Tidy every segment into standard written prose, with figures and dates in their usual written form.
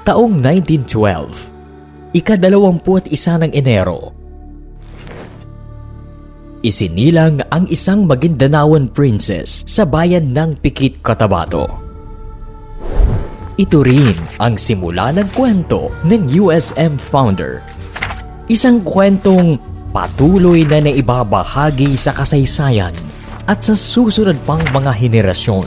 Taong 1912, ika-21 ng Enero, isinilang ang isang Magindanaon princess sa bayan ng Pikit, Cotabato. Ito rin ang simula ng kwento ng USM founder. Isang kwentong patuloy na naibabahagi sa kasaysayan at sa susunod pang mga henerasyon.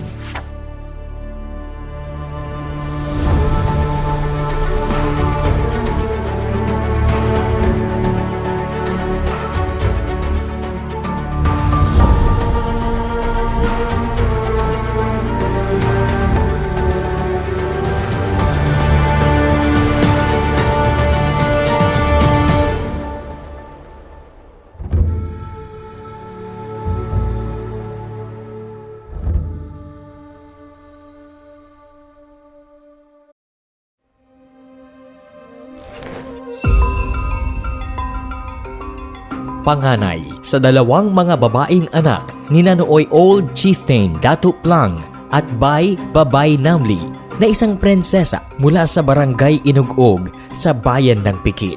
Panganay sa dalawang mga babaeng anak ni Nanooy Old Chieftain Datu Plang at Bay Babay Namli na isang prinsesa mula sa barangay Inugog sa bayan ng Pikit.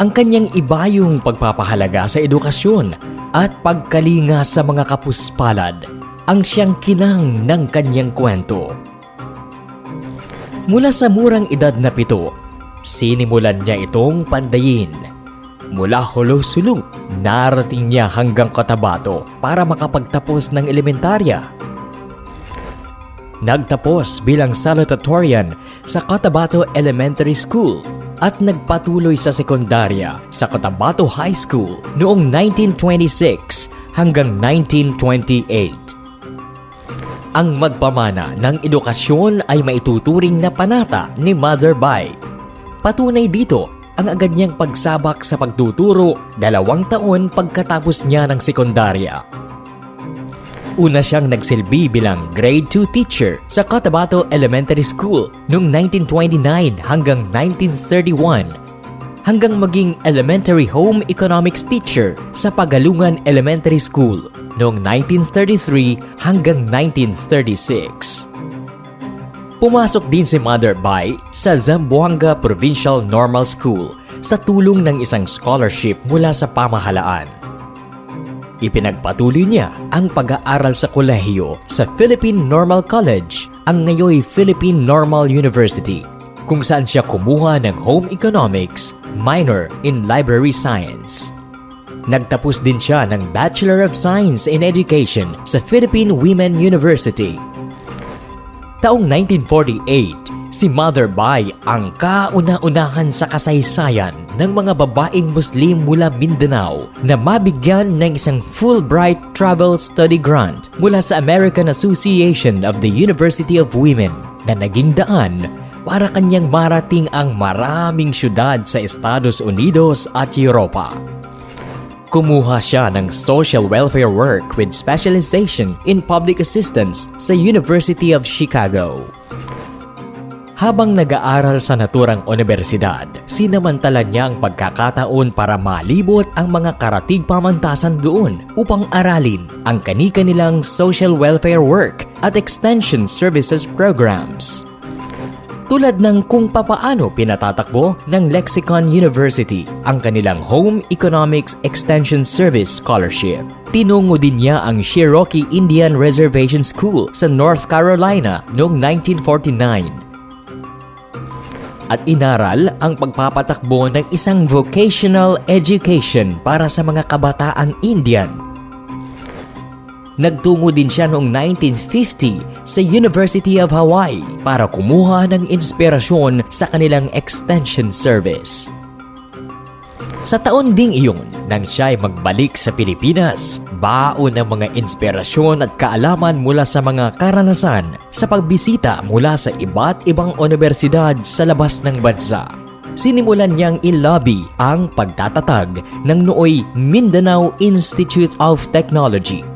Ang kanyang ibayong pagpapahalaga sa edukasyon at pagkalinga sa mga kapuspalad ang siyang kinang ng kanyang kwento. Mula sa murang edad na 7, sinimulan niya itong pandayin. Mula Holo-Sulu, narating niya hanggang Cotabato para makapagtapos ng elementarya. Nagtapos bilang salutatorian sa Cotabato Elementary School at nagpatuloy sa sekundarya sa Cotabato High School noong 1926 hanggang 1928. Ang magpamana ng edukasyon ay maituturing na panata ni Mother Bay. Patunay dito ang agad niyang pagsabak sa pagtuturo 2 taon pagkatapos niya ng sekundarya. Una siyang nagsilbi bilang grade 2 teacher sa Cotabato Elementary School noong 1929 hanggang 1931 hanggang maging elementary home economics teacher sa Pagalungan Elementary School noong 1933 hanggang 1936. Pumasok din si Mother Bay sa Zamboanga Provincial Normal School sa tulong ng isang scholarship mula sa pamahalaan. Ipinagpatuloy niya ang pag-aaral sa kolehiyo sa Philippine Normal College, ang ngayon Philippine Normal University, kung saan siya kumuha ng Home Economics, minor in Library Science. Nagtapos din siya ng Bachelor of Science in Education sa Philippine Women University. Taong 1948, si Mother Bay ang kauna-unahan sa kasaysayan ng mga babaeng Muslim mula Mindanao na mabigyan ng isang Fulbright Travel Study Grant mula sa American Association of the University of Women na naging daan para kanyang marating ang maraming syudad sa Estados Unidos at Europa. Kumuha siya ng social welfare work with specialization in public assistance sa University of Chicago. Habang nag-aaral sa naturang universidad, sinamantala niya ang pagkakataon para malibot ang mga karatig pamantasan doon upang aralin ang kani-kanilang social welfare work at extension services programs. Tulad ng kung papaano pinatatakbo ng Lexicon University ang kanilang Home Economics Extension Service Scholarship. Tinungo din niya ang Cherokee Indian Reservation School sa North Carolina noong 1949. At inaral ang pagpapatakbo ng isang vocational education para sa mga kabataang Indian. Nagtungo din siya noong 1950 sa University of Hawaii para kumuha ng inspirasyon sa kanilang extension service. Sa taon ding iyon, nang siya ay magbalik sa Pilipinas, baon ng mga inspirasyon at kaalaman mula sa mga karanasan sa pagbisita mula sa iba't ibang universidad sa labas ng bansa. Sinimulan niyang i-lobby ang pagtatatag ng nooy Mindanao Institute of Technology.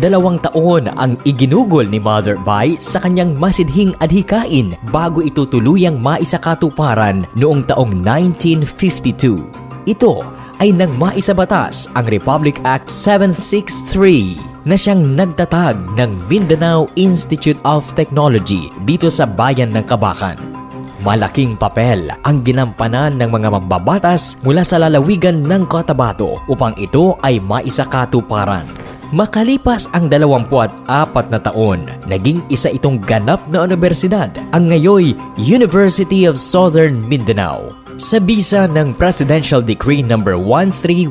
2 taon ang iginugol ni Mother Bay sa kanyang masidhing adhikain bago ito tuluyang maisakatuparan noong taong 1952. Ito ay nang maisabatas ang Republic Act 763 na siyang nagtatag ng Mindanao Institute of Technology dito sa bayan ng Kabakan. Malaking papel ang ginampanan ng mga mambabatas mula sa lalawigan ng Cotabato upang ito ay maisakatuparan. Makalipas ang 24 na taon, naging isa itong ganap na universidad, ang ngayoy University of Southern Mindanao. Sa bisa ng Presidential Decree No. 1312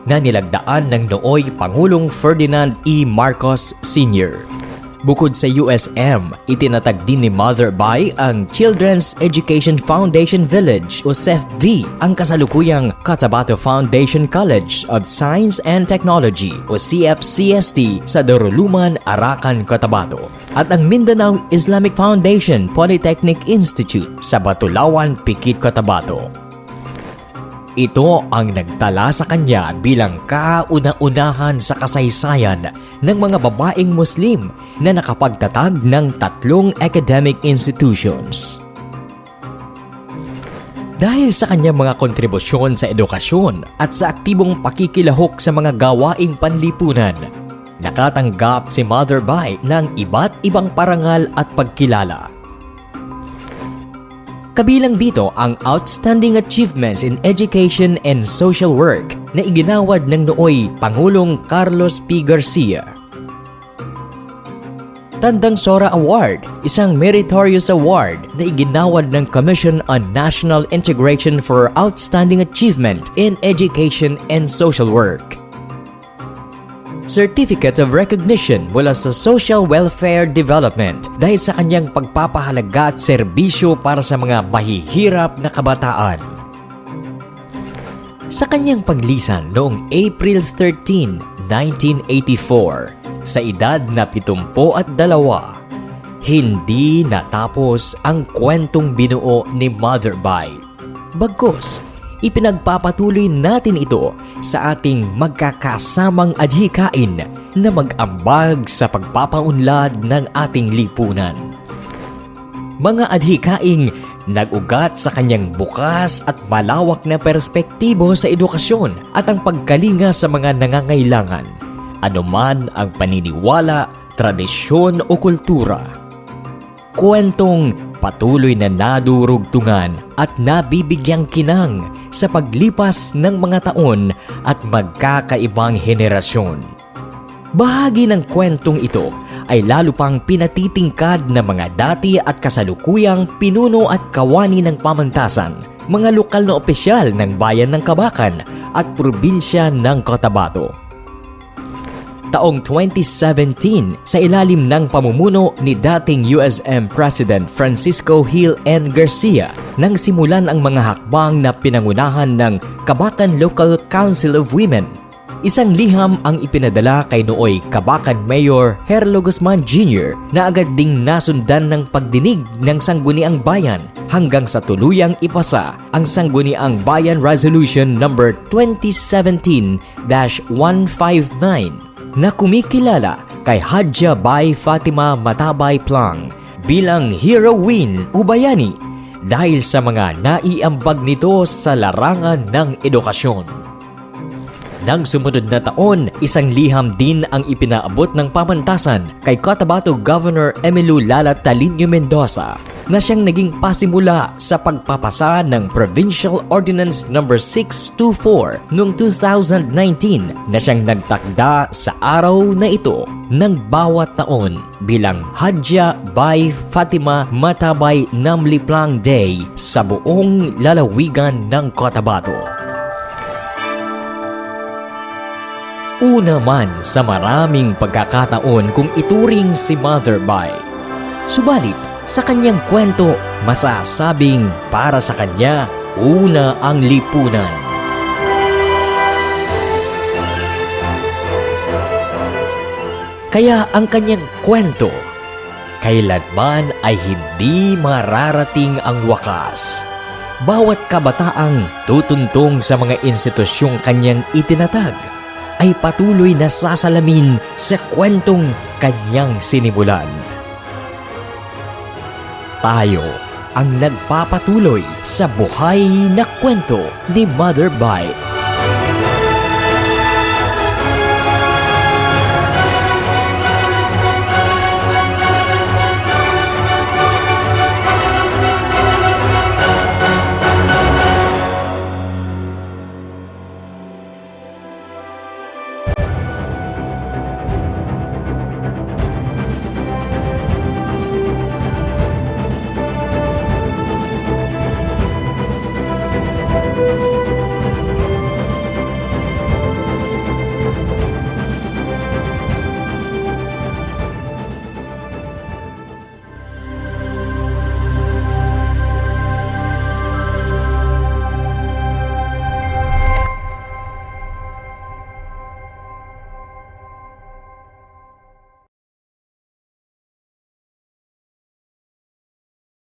na nilagdaan ng nooy Pangulong Ferdinand E. Marcos Sr. Bukod sa USM, itinatag din ni Mother Bai ang Children's Education Foundation Village o CEFV, ang kasalukuyang Cotabato Foundation College of Science and Technology o CFCST sa Doroluman, Arakan, Cotabato, at ang Mindanao Islamic Foundation Polytechnic Institute sa Batulawan, Pikit, Cotabato. Ito ang nagtala sa kanya bilang kauna-unahan sa kasaysayan ng mga babaeng Muslim na nakapagtatag ng 3 academic institutions. Dahil sa kanyang mga kontribusyon sa edukasyon at sa aktibong pakikilahok sa mga gawaing panlipunan, nakatanggap si Mother Bai ng iba't ibang parangal at pagkilala. Kabilang dito ang Outstanding Achievements in Education and Social Work na iginawad ng nooy Pangulong Carlos P. Garcia. Tandang Sora Award, isang meritorious award na iginawad ng Commission on National Integration for Outstanding Achievement in Education and Social Work. Certificate of Recognition mula sa Social Welfare Development dahil sa kanyang pagpapahalaga at serbisyo para sa mga mahihirap na kabataan. Sa kanyang paglisan noong April 13, 1984, sa edad na 72, hindi natapos ang kwentong binuo ni Mother Bai. Bagkus, ipinagpapatuloy natin ito sa ating magkakasamang adhikain na mag-ambag sa pagpapaunlad ng ating lipunan. Mga adhikaing nag-ugat sa kanyang bukas at malawak na perspektibo sa edukasyon at ang pagkalinga sa mga nangangailangan, anuman ang paniniwala, tradisyon o kultura. Kwentong patuloy na nadurugtungan at nabibigyang kinang sa paglipas ng mga taon at magkakaibang henerasyon. Bahagi ng kwentong ito ay lalo pang pinatitingkad ng mga dati at kasalukuyang pinuno at kawani ng pamantasan, mga lokal na opisyal ng bayan ng Kabakan at probinsya ng Cotabato. Taong 2017, sa ilalim ng pamumuno ni dating USM President Francisco Hill N. Garcia, nang simulan ang mga hakbang na pinangunahan ng Kabakan Local Council of Women. Isang liham ang ipinadala kay nooy Kabakan Mayor Herlo Guzman Jr. na agad ding nasundan ng pagdinig ng Sangguniang Bayan hanggang sa tuluyang ipasa ang Sangguniang Bayan Resolution No. 2017-159 na kumikilala kay Hadja Bai Fatima Matabay Plang bilang Heroine o Bayani dahil sa mga naiambag nito sa larangan ng edukasyon. Nang sumunod na taon, isang liham din ang ipinaabot ng pamantasan kay Cotabato Governor Emilio Lala Talinio Mendoza na siyang naging pasimula sa pagpapasa ng Provincial Ordinance No. 624 noong 2019 na siyang nagtakda sa araw na ito ng bawat taon bilang Hadja Bai Fatima Matabay Namliplang Day sa buong lalawigan ng Cotabato. Una man sa maraming pagkakataon kung ituring si Mother Bai. Subalit, sa kanyang kwento, masasabing para sa kanya, una ang lipunan. Kaya ang kanyang kwento, kailanman ay hindi mararating ang wakas. Bawat kabataang tutuntong sa mga institusyong kanyang itinatag ay patuloy na sasalamin sa kwentong kanyang sinimulan. Tayo ang nagpapatuloy sa buhay na kwento ni Mother Bai.